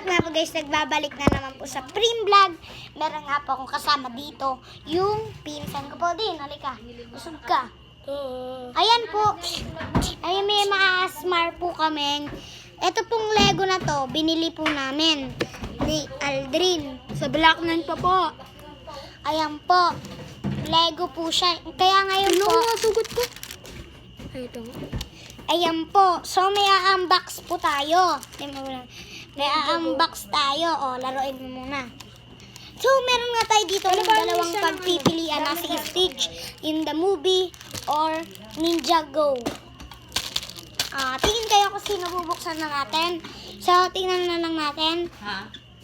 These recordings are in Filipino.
nga po guys, nagbabalik na naman po sa Prim Vlog. Meron nga po akong kasama dito, yung pinsan ko po din. Halika, usog ka. Ayan po, ay may ma-asmar po kami. Ito pong Lego na to, binili po namin ni Aldrin. Sa Blackman pa po. Ayan po, Lego po siya. Kaya ngayon po, sugot ko? Ay, ito. ayan po, so may a-unbox po tayo. May a-unbox tayo. O, laruin mo muna. So, meron nga tayo dito ng dalawang pagpipilian na si Stitch in the movie or Ninjago. Tingin kayo kung sino bubuksan na natin. So, tingnan na lang natin.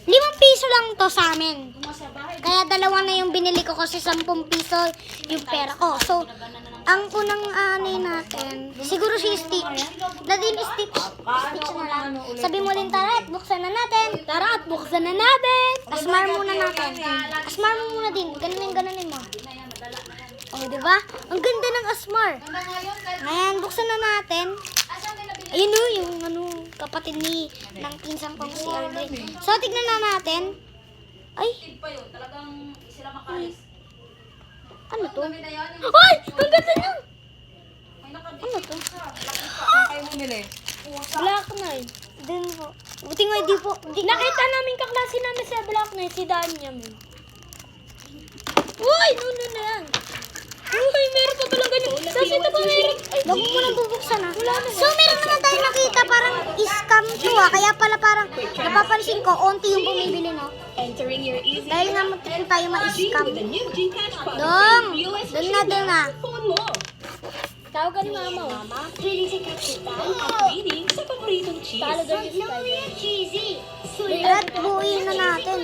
5 piso lang to sa amin. Kaya dalawa na yung binili ko kasi 10 piso yung pera ko. So, ang unang natin, siguro si Stitch. Dadin Stitch. Stitch na lang. Sabi mo din, tara at buksan na natin. Tara at buksan na natin. Asmar muna natin. Asmar mo muna din. Ganunin mo. Oh, di ba? Ang ganda ng asmar. Ngayon, buksan na natin. Ayun o, yung kapatid ng pinsan kong si Aldrin. So, tignan na natin. Ay! Ano to? Ay! Ang ganda niyo! Ano to? Kayo bumili. Blackman. Dun po. Buti nga di po. Nakita namin kaklase namin sa Blackman, si Danya. Uy! Nuno na yan. Uy, meron pa palang ganyan. Tapos ito pa meron. Ay, Bago mo lang bubuksan So, meron naman tayo nakita parang scam to Kaya pala parang napapansin ko, onti yung bumibili, no? Entering your easy Dahil nga muntik tayo ma-scam. with the new GCash product. Dun na. Phone mo. tawagan ni mama. Pwede si Kapitan at reading sa paboritong cheese. Talo daw yung spider. Tara, buuin na natin.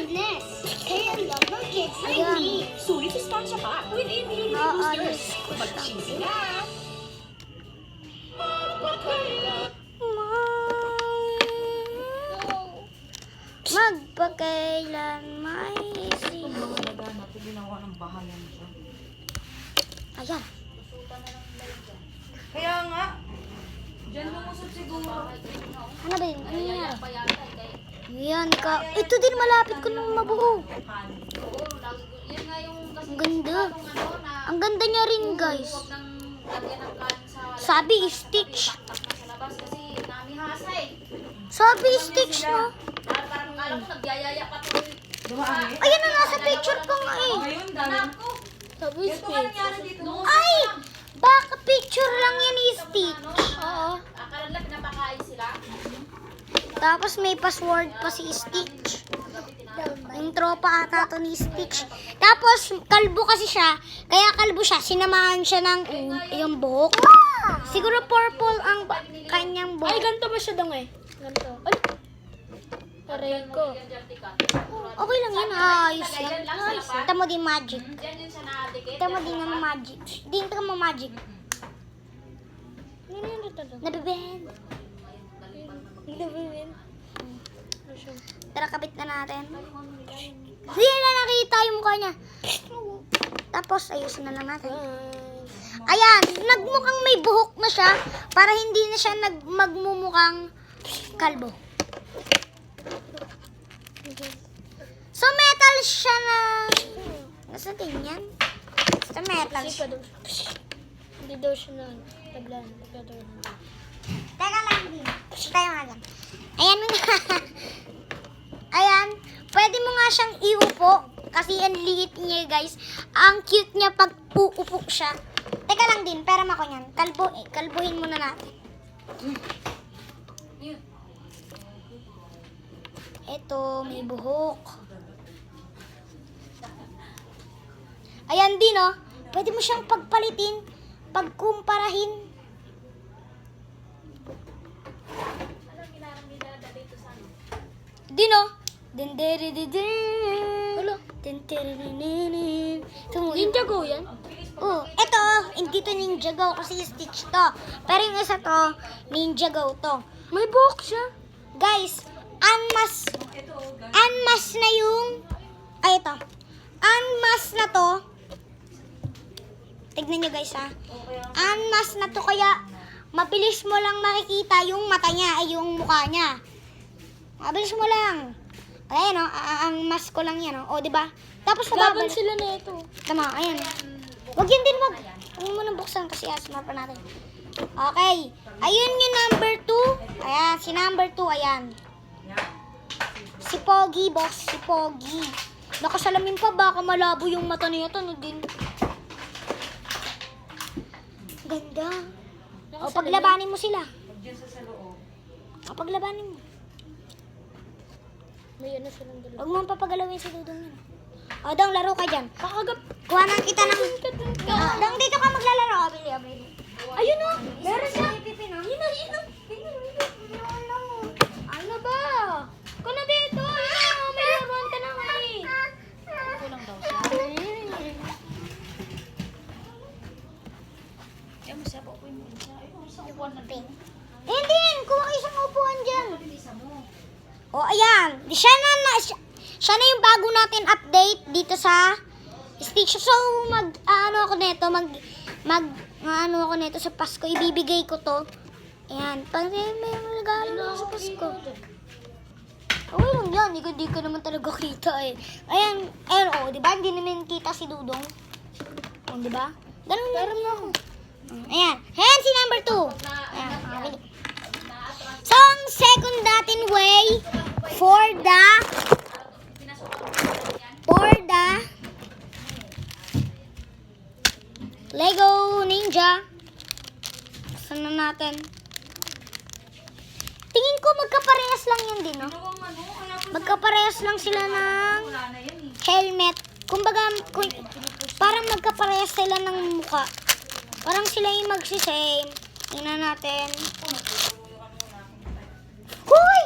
Ayan. Sulit sustansya pa with immunity boosters. Pag-cheesy na. Magpakailan may isip. Ayan. Kaya nga. Diyan lumusot siguro. Ano ba yun? Ano nangyari? Yan ka. Ito din malapit ko nung mabuo. Ang ganda. Ang ganda niya rin, guys. Sabi, Stitch. Sabi, Stitch, no? Ayan na, nasa picture ko nga eh. Ngayon, dami. Sabi Ito nga nangyari dito. Ay! Baka picture lang yan ni Stitch. Oo. Tapos may password pa si Stitch. Yung tropa ata to ni Stitch. Tapos, kalbo kasi siya. Kaya kalbo siya. Sinamahan siya ng yung buhok. Siguro purple ang kanyang Ay, buhok. ganito ba siya dong eh? Ganito. Ay! Aray ko. Okay lang yan. Ayos yan. Kita mo din magic. Kita mo din ng magic. Dito ka mo magic. Ano yun dito dong? Nabibend. Hindi ba yun? Tara, kabit na natin. Hindi na nakita yung mukha niya. Tapos, ayusin na lang natin. Ayan, nagmukhang may buhok na siya para hindi na siya magmumukhang kalbo. So, metal siya na... Nasa ganyan? Basta metal Kasi siya. pa daw. Hindi daw siya na tablan. Teka lang din. Tayo nga lang. Ayan nga. Ayan. Pwede mo nga siyang iupo. Kasi ang liit niya, guys. Ang cute niya pag uupo siya. Teka lang din. Pera mo ko niyan. Kalbuhin muna natin. Ito, may buhok. Ayan din, oh. Pwede mo siyang pagpalitin. Pagkumparahin. Din, oh. Din, din, din, din. Wala. Din, din, din, din, din. Ninjago yan? Oh, ito, hindi to Ninjago kasi Stitch to. Pero yung isa to, Ninjago to. May buhok siya. Guys, unmas na yung, ay ito, unmas na to. Tignan nyo guys ha. Unmas na to kaya mabilis mo lang makikita yung mata niya ay yung mukha niya. Mabilis mo lang. Ayan, ang mask ko lang yan, O, di ba? Tapos Laban babalik. sila na ito. Tama, ayan. Wag yun din, wag. Huwag mo nang buksan kasi asma pa natin. Okay. Ayun yung number 2. Ayan, si number 2, ayan. Si Pogi, boss. Si Pogi. Nakasalamin pa, baka malabo yung mata niya. Ano din. Ganda. O, paglabanin mo sila. O, paglabanin mo. May ano silang dalawa. Huwag mo papagalawin si Dudong yan. O, Dong, laro ka dyan. Kakagap. Kuha na kita ng... Dong, dito ka maglalaro. Abili, abili. Ayun o! Meron siya. Yun na, yun na. Ano ba? Ikaw na dito. Ayun na, may laruan ka na nga eh. Kulang daw siya. Hindi, kuha ka isang upuan dyan. O, ayan. Siya na yung bago natin update dito sa station. So, ano ako nito, ano ako nito sa Pasko. Ibibigay ko to. Ayan. Pag may regalo na ako sa Pasko. Okay lang yan. Hindi ko naman talaga kita eh. Ayan. Ayan, di ba? Hindi naman kita si Dudong. O, di ba? Ganun meron na ako. Ayan. Ayan si number 2. Ayan. Nakabili. So, ang second natin way for the Lego Ninja. Saan na natin? Tingin ko magkaparehas lang yan din, no? Magkaparehas lang sila ng helmet. Kumbaga, parang magkaparehas sila ng mukha. Parang sila yung magsisame. Tingnan natin. Hoy!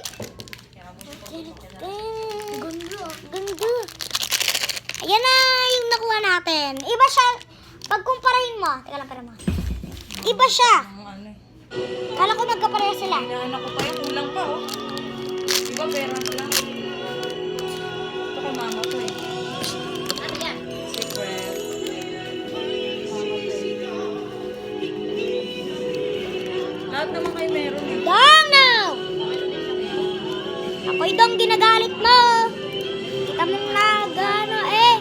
Ganda. Ayan na yung nakuha natin. Iba siya. Pagkumparahin mo. Teka lang, pera mo. Iba siya. Kala ko magkapareha sila. Hinahanap ko pa yung kulang pa, oh. Diba pera ko lang? Ito kay mama ko eh. Ano yan? Secret. Lahat naman kayo meron eh. Dong now! Ako'y dong ginagalit mo. Kita mong nagano eh.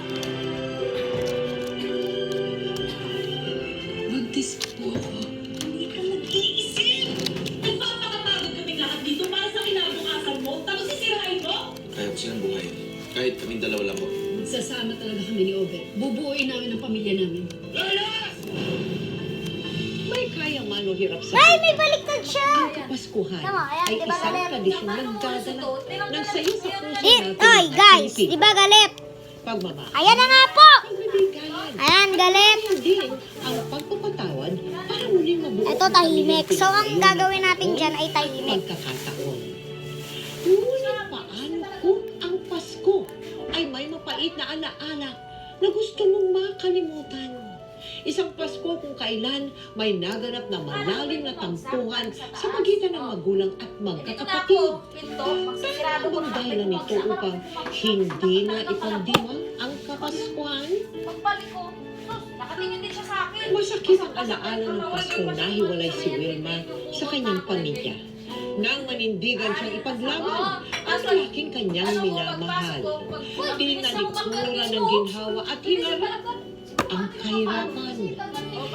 Buntis po ako. Hindi ka mag-iisip! Nagpapakapagod kami lahat dito para sa kinabukasan mo, tapos sisirain mo? Kaya ko silang buhay. Kahit kaming dalawa lang po. Sasama talaga kami ni Obet. Bubuuin namin ang pamilya namin. May kayang man o hirap sa Ay, may baliktad siya. Paskuhan Tama, ayan, ay diba, isang galit? tradisyong nagdadala ng sayo sa puso natin. Ay, guys, di ba galit? Pagmamahal. Ayan na nga po. Pagbibigayan. Ayan, galit. Hindi ang pagpapatawad para muling mabuo Ito ang tahimik. pamilyang So, ang pinagayunan gagawin natin o dyan ay tahimik. pagkakataon. Ngunit paano kung ang Pasko ay may mapait na alaala na gusto mong makalimutan? Isang Pasko kung kailan may naganap na malalim na tampuhan sa pagitan ng magulang at magkakapatid. Ano bang dahilan nito upang hindi na ipagdiwang ang kapaskuhan? Pagbalik ko, sus, nakatingin din siya sa akin. Masakit ang alaala ng Pasko na hiwalay si Wilma sa kanyang pamilya. Nang manindigan siyang ipaglaban ang lalaking kanyang minamahal. Tinalikuran ng ginhawa at hinarap ang kahirapan.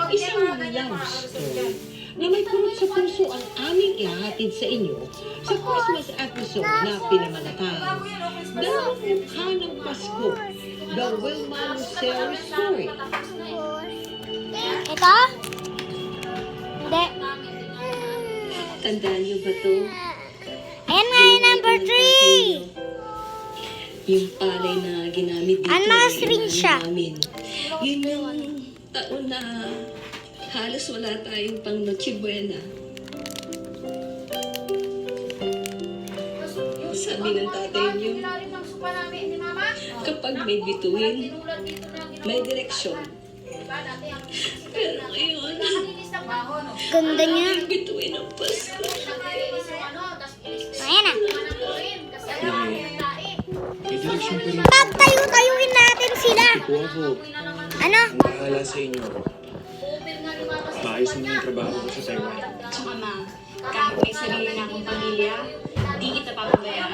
Isang love story na may kurot sa puso ang aming ihahatid sa inyo sa Christmas episode na pinamanatag. Dalawang mukha ng Pasko, The Wilma Lucero Story. Ito? Hindi. Tandaan niyo ba to? Ayan nga yung number 3. Yung palay na ginamit dito. Unmastering ng siya. namin. Yun yung taon na halos wala tayong pang Noche Buena. Sabi ng tatay niyo, kapag may bituin, may direksyon. Pero ngayon, Ganda niya. may bituin ang Pasko. Ayan na. May direksyon pa rin Pagtayo-tayuin natin sila. po ako. Ano? Ang bahala sa inyo. Maayos naman yung trabaho ko sa Taiwan. Tsaka ma, kahit may sarili na akong pamilya, di kita papabayaan.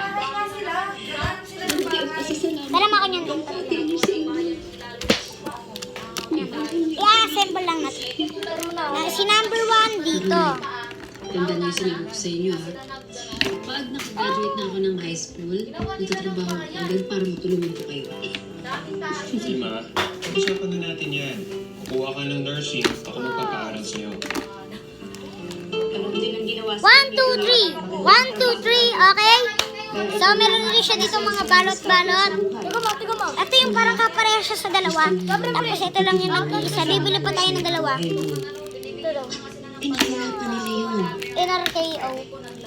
dito. Tanda niyo yung sinabi ko sa inyo, ha? Pag nakagraduate na ako ng high school, nagtatrabaho ako agad para matulungan ko kayo. Sige ma, pag-usapan na natin yan. Kukuha ka ng nursing, ako magpapaaral sa'yo. Alam din ang ginawa 1, 2, 3. 1, 2, 3, okay? So, meron rin siya dito mga balot-balot. Tiga mo. Ito yung parang kapareha siya sa dalawa. Tapos ito lang yung nag-isa. Bibili pa tayo ng dalawa. Inahirapan nila yun. NRKO.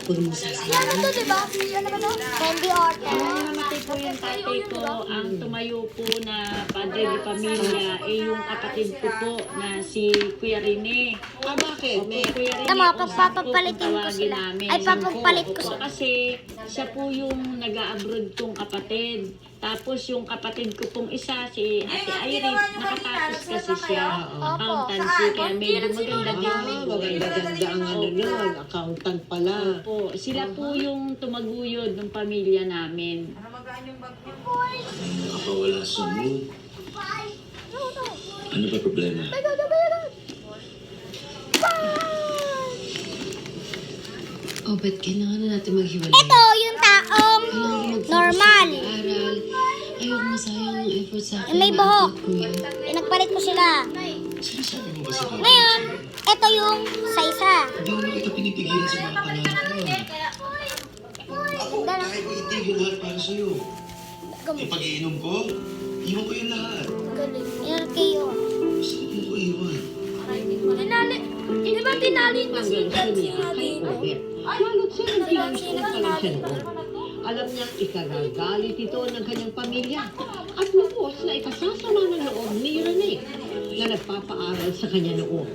Huwag mo sasayaw. Ano to, diba? Ano ba to? Candy Orton. Nung namatay po yung tatay ko, ang tumayo po na padre de pamilya, yung kapatid ko po na si Kuya Rene. Bakit? Opo, Kuya Rene. Tama, Osap papapalitin po ko kung sila. tawagin namin. Ay, papapalit ko Opo, sila. kasi siya po yung nag-a-abroad kong kapatid. Tapos yung kapatid ko pong isa, si Ate Iris, nakatapos kasi siya. Accountancy, kaya medyo maganda din. Maganda-ganda ang ano nun, accountant pala. Opo, sila po yung tumaguyod ng pamilya namin. Nakakawala sa mood. Ano ba problema? Oh, ba't kailangan na natin maghiwalay? Ito yung taong normal. Aral. Ayoko masayang yung effort sa akin. May buhok. Kuya. Pinagpalit ko sila. Sinasabi mo ba sa college? Ngayon, ito yung sa isa. Hindi mo na kita pinipigilan sa mga pangarap mo. Ako, kaya ko itigil lahat para sa'yo. Yung pag-iinom ko, iwan ko yung lahat. NRKO. Gusto ko ko iwan. Tinali. Di ba tinali na si Hanggang siya Sina niya kay dito? Obet. Lalo't siya ng pinag-school pa lang siya noon. Alam niyang ikagagalit ito ng kanyang pamilya at lubos na ipasasama ng loob ni Rene na nagpapaaral sa kanya noon.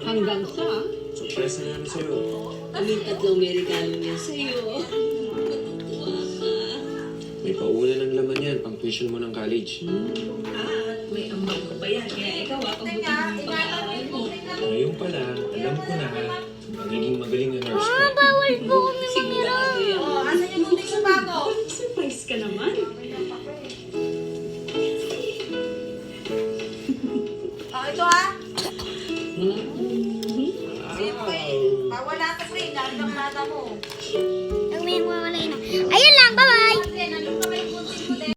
Hanggang sa Surprise na namin sa'yo. Kaming tatlong may regalo niya sa'yo. May pauna ng laman yan, pang tuition mo ng college. May ambag ko pa yan. Kaya ikaw, pagbutihin mo yung pag-aaral mo. Ngayon pa lang, alam ko na, magiging magaling na nurse ka. Bawal po kami Sigurado yan. Asan yung tubig sa bago? Surprise ka naman. Ito ha? Wow! Wala ka free, lalo ng mata mo. Ang may mawala na. Ayun lang, bye-bye! Nandun ka may